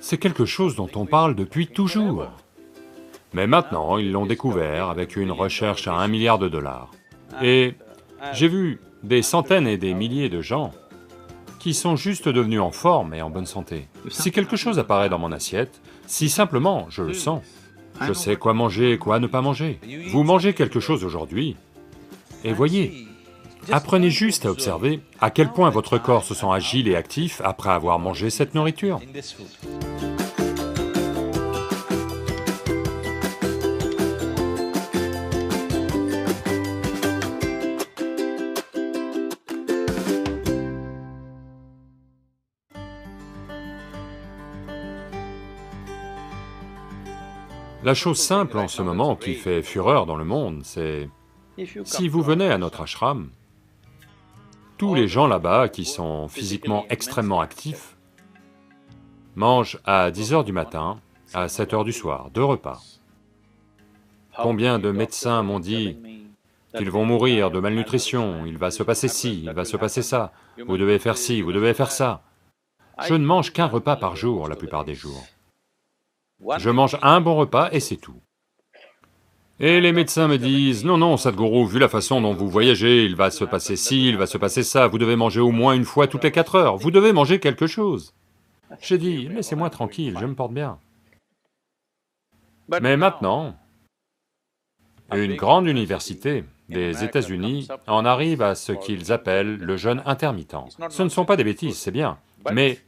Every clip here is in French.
C'est quelque chose dont on parle depuis toujours. Mais maintenant, ils l'ont découvert avec une recherche à 1 milliard de dollars. Et j'ai vu des centaines et des milliers de gens qui sont juste devenus en forme et en bonne santé. Si quelque chose apparaît dans mon assiette, si simplement je le sens, je sais quoi manger et quoi ne pas manger. Vous mangez quelque chose aujourd'hui, et voyez, apprenez juste à observer à quel point votre corps se sent agile et actif après avoir mangé cette nourriture. La chose simple en ce moment qui fait fureur dans le monde, c'est... Si vous venez à notre ashram, tous les gens là-bas qui sont physiquement extrêmement actifs mangent à 10h du matin, à 7h du soir, 2 repas. Combien de médecins m'ont dit qu'ils vont mourir de malnutrition, il va se passer ci, il va se passer ça, vous devez faire ci, vous devez faire ça. Je ne mange qu'un repas par jour la plupart des jours. Je mange un bon repas et c'est tout. Et les médecins me disent, non, non, Sadhguru, vu la façon dont vous voyagez, il va se passer ci, il va se passer ça, vous devez manger au moins une fois toutes les 4 heures, vous devez manger quelque chose. J'ai dit, laissez-moi tranquille, je me porte bien. Mais maintenant, une grande université des États-Unis en arrive à ce qu'ils appellent le jeûne intermittent. Ce ne sont pas des bêtises, c'est bien, mais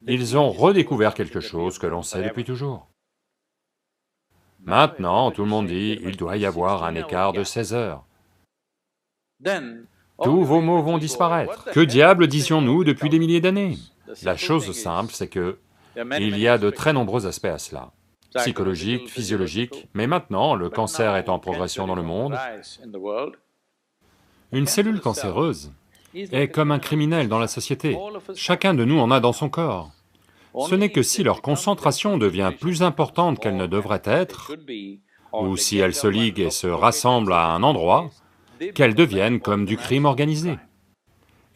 ils ont redécouvert quelque chose que l'on sait depuis toujours. Maintenant, tout le monde dit, il doit y avoir un écart de 16 heures. Tous vos mots vont disparaître. Que diable disions-nous depuis des milliers d'années? La chose simple, c'est que il y a de très nombreux aspects à cela. Psychologique, physiologique, mais maintenant, le cancer est en progression dans le monde. Une cellule cancéreuse est comme un criminel dans la société. Chacun de nous en a dans son corps. Ce n'est que si leur concentration devient plus importante qu'elle ne devrait être, ou si elles se liguent et se rassemblent à un endroit, qu'elles deviennent comme du crime organisé.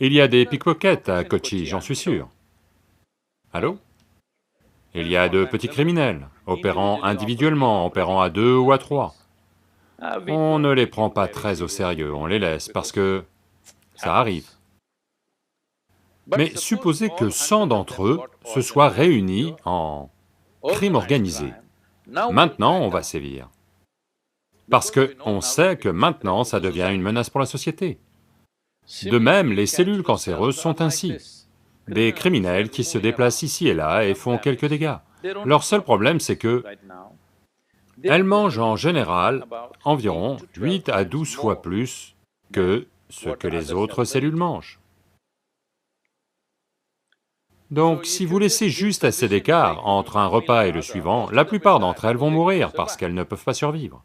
Il y a des pickpockets à Kochi, j'en suis sûr. Allô? Il y a de petits criminels, opérant individuellement, opérant à 2 ou à 3. On ne les prend pas très au sérieux, on les laisse parce que ça arrive. Mais supposez que 100 d'entre eux se soient réunis en crime organisé. Maintenant, on va sévir. Parce qu'on sait que maintenant, ça devient une menace pour la société. De même, les cellules cancéreuses sont ainsi. Des criminels qui se déplacent ici et là et font quelques dégâts. Leur seul problème, c'est que elles mangent en général environ 8 à 12 fois plus que ce que les autres cellules mangent. Donc, si vous laissez juste assez d'écart entre un repas et le suivant, la plupart d'entre elles vont mourir parce qu'elles ne peuvent pas survivre.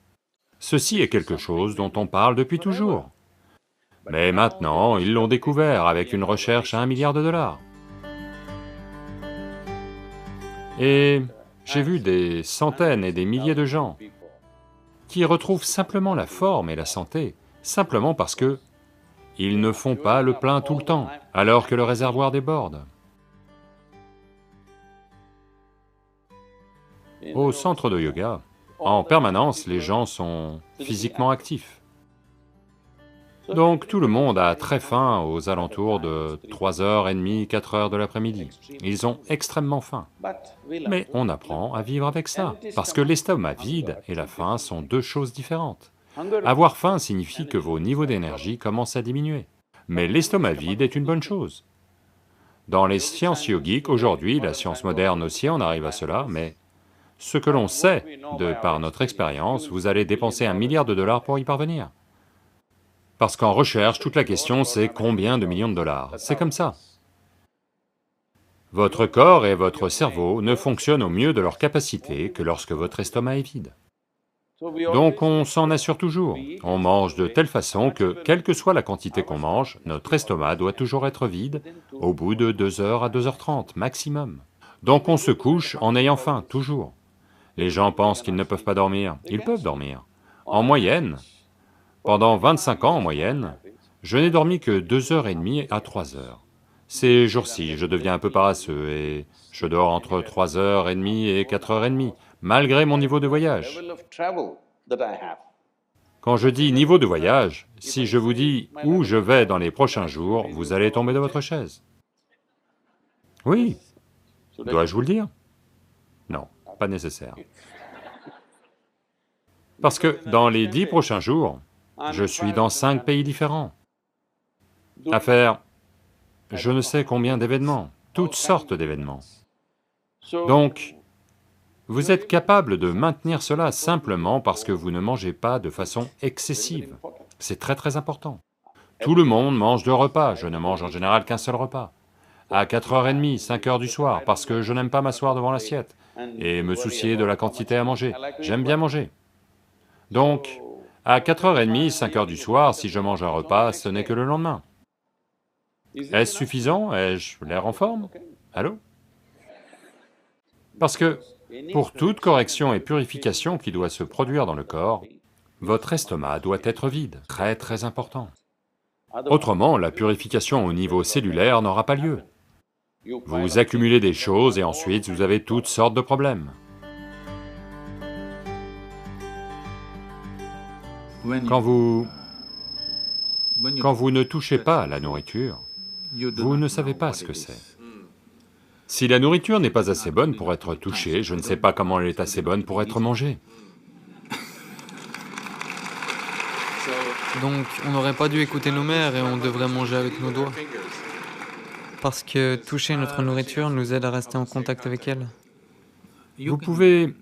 Ceci est quelque chose dont on parle depuis toujours. Mais maintenant, ils l'ont découvert avec une recherche à 1 milliard de dollars. Et j'ai vu des centaines et des milliers de gens qui retrouvent simplement la forme et la santé, simplement parce que ils ne font pas le plein tout le temps, alors que le réservoir déborde. Au centre de yoga, en permanence, les gens sont physiquement actifs. Donc tout le monde a très faim aux alentours de 3h30, 4h de l'après-midi. Ils ont extrêmement faim. Mais on apprend à vivre avec ça, parce que l'estomac vide et la faim sont deux choses différentes. Avoir faim signifie que vos niveaux d'énergie commencent à diminuer. Mais l'estomac vide est une bonne chose. Dans les sciences yogiques, aujourd'hui, la science moderne aussi, on arrive à cela, mais ce que l'on sait, de par notre expérience, vous allez dépenser 1 milliard de dollars pour y parvenir. Parce qu'en recherche, toute la question c'est combien de millions de dollars, c'est comme ça. Votre corps et votre cerveau ne fonctionnent au mieux de leur capacité que lorsque votre estomac est vide. Donc on s'en assure toujours, on mange de telle façon que, quelle que soit la quantité qu'on mange, notre estomac doit toujours être vide au bout de 2h à 2h30 maximum. Donc on se couche en ayant faim, toujours. Les gens pensent qu'ils ne peuvent pas dormir, ils peuvent dormir. En moyenne, pendant 25 ans en moyenne, je n'ai dormi que 2h30 à 3 heures. Ces jours-ci, je deviens un peu paresseux et je dors entre 3h30 et 4h30, malgré mon niveau de voyage. Quand je dis niveau de voyage, si je vous dis où je vais dans les prochains jours, vous allez tomber de votre chaise. Oui, dois-je vous le dire? Non, pas nécessaire. Parce que dans les 10 prochains jours, je suis dans 5 pays différents, à faire je ne sais combien d'événements, toutes sortes d'événements. Donc, vous êtes capable de maintenir cela simplement parce que vous ne mangez pas de façon excessive. C'est très important. Tout le monde mange 2 repas, je ne mange en général qu'un seul repas. À 4h30, 5h du soir, parce que je n'aime pas m'asseoir devant l'assiette et me soucier de la quantité à manger. J'aime bien manger. Donc, à 4h30, 5h du soir, si je mange un repas, ce n'est que le lendemain. Est-ce suffisant? Ai-je l'air en forme? Allô? Parce que pour toute correction et purification qui doit se produire dans le corps, votre estomac doit être vide, très important. Autrement, la purification au niveau cellulaire n'aura pas lieu. Vous accumulez des choses et ensuite vous avez toutes sortes de problèmes. Quand vous ne touchez pas à la nourriture, vous ne savez pas ce que c'est. Si la nourriture n'est pas assez bonne pour être touchée, je ne sais pas comment elle est assez bonne pour être mangée. Donc, on n'aurait pas dû écouter nos mères et on devrait manger avec nos doigts. Parce que toucher notre nourriture nous aide à rester en contact avec elle. Vous pouvez...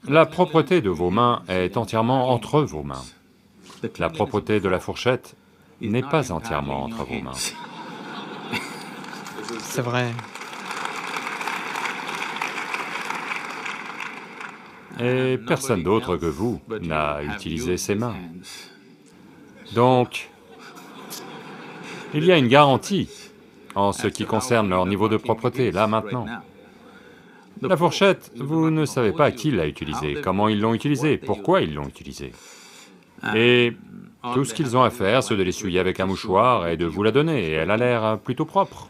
La propreté de vos mains est entièrement entre vos mains. La propreté de la fourchette n'est pas entièrement entre vos mains. C'est vrai. Et personne d'autre que vous n'a utilisé ses mains. Donc, il y a une garantie en ce qui concerne leur niveau de propreté, là maintenant. La fourchette, vous ne savez pas qui l'a utilisée, comment ils l'ont utilisée, pourquoi ils l'ont utilisée. Et tout ce qu'ils ont à faire, c'est de l'essuyer avec un mouchoir et de vous la donner, et elle a l'air plutôt propre.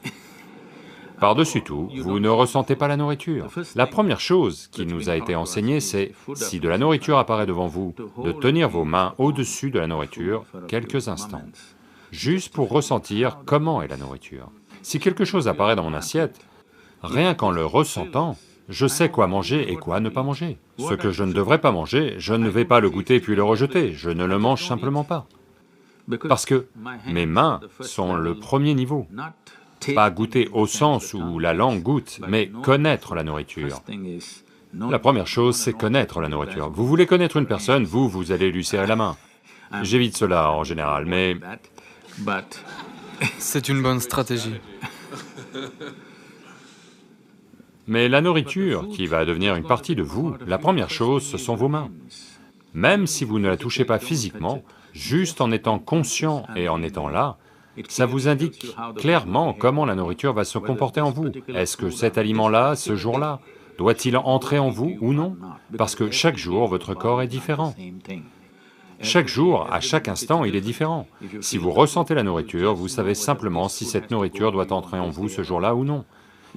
Par-dessus tout, vous ne ressentez pas la nourriture. La première chose qui nous a été enseignée, c'est, si de la nourriture apparaît devant vous, de tenir vos mains au-dessus de la nourriture quelques instants, juste pour ressentir comment est la nourriture. Si quelque chose apparaît dans mon assiette, rien qu'en le ressentant, je sais quoi manger et quoi ne pas manger. Ce que je ne devrais pas manger, je ne vais pas le goûter puis le rejeter, je ne le mange simplement pas. Parce que mes mains sont le premier niveau. Pas goûter au sens où la langue goûte, mais connaître la nourriture. La première chose, c'est connaître la nourriture. Vous voulez connaître une personne, vous allez lui serrer la main. J'évite cela en général, mais... C'est une bonne stratégie. Mais la nourriture, qui va devenir une partie de vous, la première chose, ce sont vos mains. Même si vous ne la touchez pas physiquement, juste en étant conscient et en étant là, ça vous indique clairement comment la nourriture va se comporter en vous. Est-ce que cet aliment-là, ce jour-là, doit-il entrer en vous ou non? Parce que chaque jour, votre corps est différent. Chaque jour, à chaque instant, il est différent. Si vous ressentez la nourriture, vous savez simplement si cette nourriture doit entrer en vous ce jour-là ou non.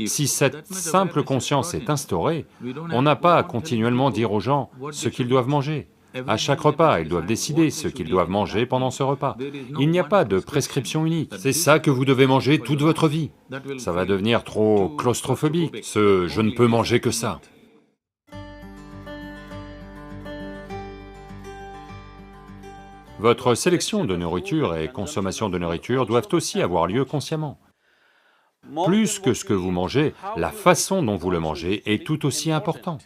Si cette simple conscience est instaurée, on n'a pas à continuellement dire aux gens ce qu'ils doivent manger. À chaque repas, ils doivent décider ce qu'ils doivent manger pendant ce repas. Il n'y a pas de prescription unique, c'est ça que vous devez manger toute votre vie. Ça va devenir trop claustrophobique, ce « je ne peux manger que ça ». Votre sélection de nourriture et consommation de nourriture doivent aussi avoir lieu consciemment. Plus que ce que vous mangez, la façon dont vous le mangez est tout aussi important.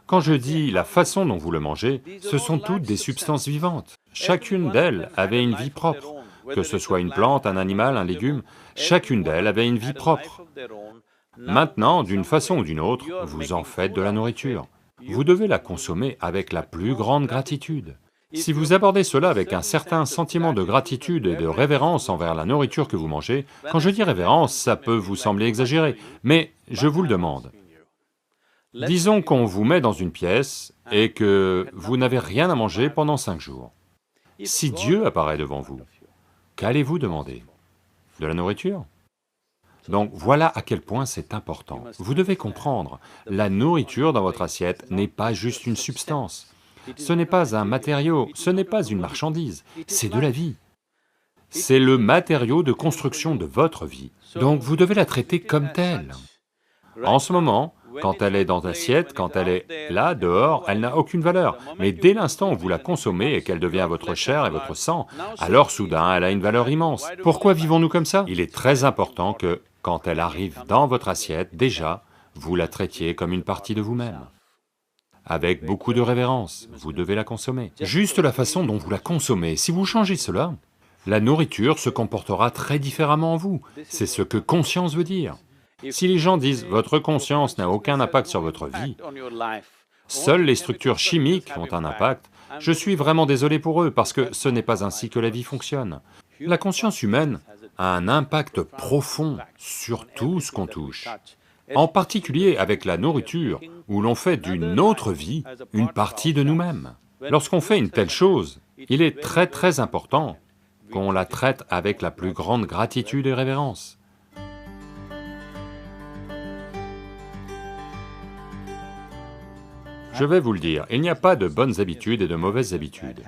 Quand je dis la façon dont vous le mangez, ce sont toutes des substances vivantes. Chacune d'elles avait une vie propre. Que ce soit une plante, un animal, un légume, chacune d'elles avait une vie propre. Maintenant, d'une façon ou d'une autre, vous en faites de la nourriture. Vous devez la consommer avec la plus grande gratitude. Si vous abordez cela avec un certain sentiment de gratitude et de révérence envers la nourriture que vous mangez, quand je dis révérence, ça peut vous sembler exagéré, mais je vous le demande. Disons qu'on vous met dans une pièce et que vous n'avez rien à manger pendant 5 jours. Si Dieu apparaît devant vous, qu'allez-vous demander? De la nourriture? Donc voilà à quel point c'est important. Vous devez comprendre, la nourriture dans votre assiette n'est pas juste une substance, ce n'est pas un matériau, ce n'est pas une marchandise, c'est de la vie. C'est le matériau de construction de votre vie. Donc vous devez la traiter comme telle. En ce moment, quand elle est dans l'assiette, quand elle est là, dehors, elle n'a aucune valeur. Mais dès l'instant où vous la consommez et qu'elle devient votre chair et votre sang, alors soudain elle a une valeur immense. Pourquoi vivons-nous comme ça? Il est très important que, quand elle arrive dans votre assiette, déjà, vous la traitiez comme une partie de vous-même. Avec beaucoup de révérence, vous devez la consommer. Juste la façon dont vous la consommez, si vous changez cela, la nourriture se comportera très différemment en vous. C'est ce que conscience veut dire. Si les gens disent « votre conscience n'a aucun impact sur votre vie », seules les structures chimiques ont un impact, je suis vraiment désolé pour eux, parce que ce n'est pas ainsi que la vie fonctionne. La conscience humaine a un impact profond sur tout ce qu'on touche, en particulier avec la nourriture, où l'on fait d'une autre vie une partie de nous-mêmes. Lorsqu'on fait une telle chose, il est très important qu'on la traite avec la plus grande gratitude et révérence. Je vais vous le dire, il n'y a pas de bonnes habitudes et de mauvaises habitudes.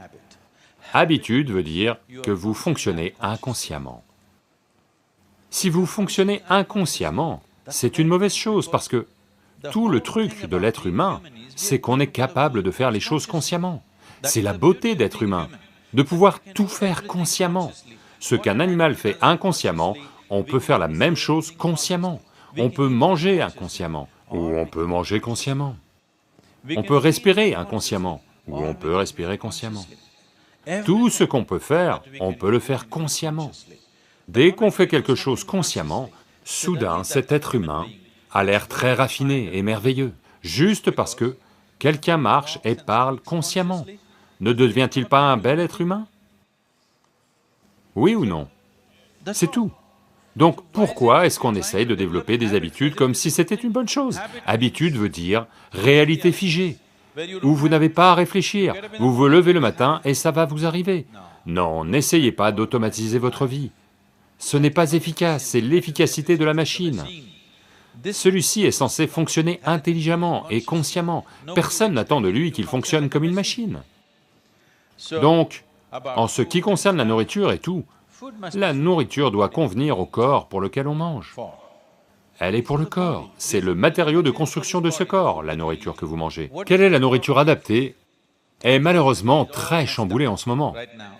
Habitude veut dire que vous fonctionnez inconsciemment. Si vous fonctionnez inconsciemment, c'est une mauvaise chose parce que tout le truc de l'être humain, c'est qu'on est capable de faire les choses consciemment. C'est la beauté d'être humain, de pouvoir tout faire consciemment. Ce qu'un animal fait inconsciemment, on peut faire la même chose consciemment. On peut manger inconsciemment, ou on peut manger consciemment. On peut respirer inconsciemment, ou on peut respirer consciemment. Tout ce qu'on peut faire, on peut le faire consciemment. Dès qu'on fait quelque chose consciemment, soudain cet être humain a l'air très raffiné et merveilleux, juste parce que quelqu'un marche et parle consciemment. Ne devient-il pas un bel être humain? Oui ou non? C'est tout. Donc pourquoi est-ce qu'on essaye de développer des habitudes comme si c'était une bonne chose? Habitude veut dire réalité figée, où vous n'avez pas à réfléchir, vous vous levez le matin et ça va vous arriver. Non, n'essayez pas d'automatiser votre vie. Ce n'est pas efficace, c'est l'efficacité de la machine. Celui-ci est censé fonctionner intelligemment et consciemment. Personne n'attend de lui qu'il fonctionne comme une machine. Donc, en ce qui concerne la nourriture et tout, la nourriture doit convenir au corps pour lequel on mange. Elle est pour le corps, c'est le matériau de construction de ce corps, la nourriture que vous mangez. Quelle est la nourriture adaptée est malheureusement très chamboulée en ce moment.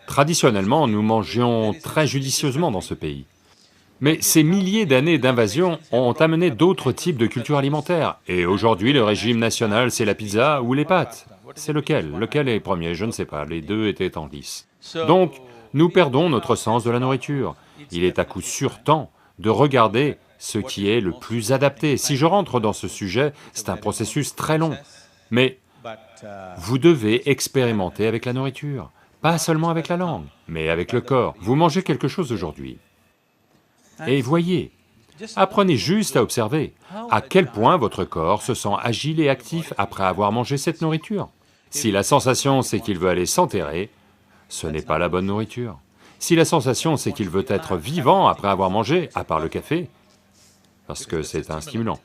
Traditionnellement, nous mangions très judicieusement dans ce pays. Mais ces milliers d'années d'invasion ont amené d'autres types de cultures alimentaires, et aujourd'hui le régime national c'est la pizza ou les pâtes. C'est lequel? Lequel est premier? Je ne sais pas, les deux étaient en lice. Donc, nous perdons notre sens de la nourriture. Il est à coup sûr temps de regarder ce qui est le plus adapté. Si je rentre dans ce sujet, c'est un processus très long, mais vous devez expérimenter avec la nourriture, pas seulement avec la langue, mais avec le corps. Vous mangez quelque chose aujourd'hui, et voyez, apprenez juste à observer à quel point votre corps se sent agile et actif après avoir mangé cette nourriture. Si la sensation c'est qu'il veut aller s'enterrer, ce n'est pas la bonne nourriture. Si la sensation c'est qu'il veut être vivant après avoir mangé, à part le café, parce que c'est un stimulant.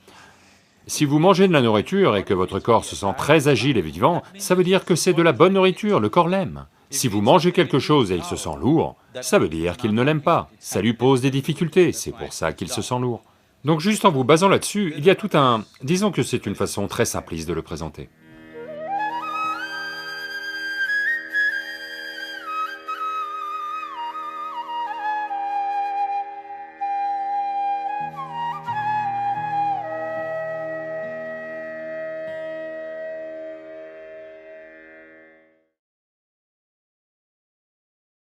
Si vous mangez de la nourriture et que votre corps se sent très agile et vivant, ça veut dire que c'est de la bonne nourriture, le corps l'aime. Si vous mangez quelque chose et il se sent lourd, ça veut dire qu'il ne l'aime pas, ça lui pose des difficultés, c'est pour ça qu'il se sent lourd. Donc juste en vous basant là-dessus, il y a tout un... disons que c'est une façon très simpliste de le présenter.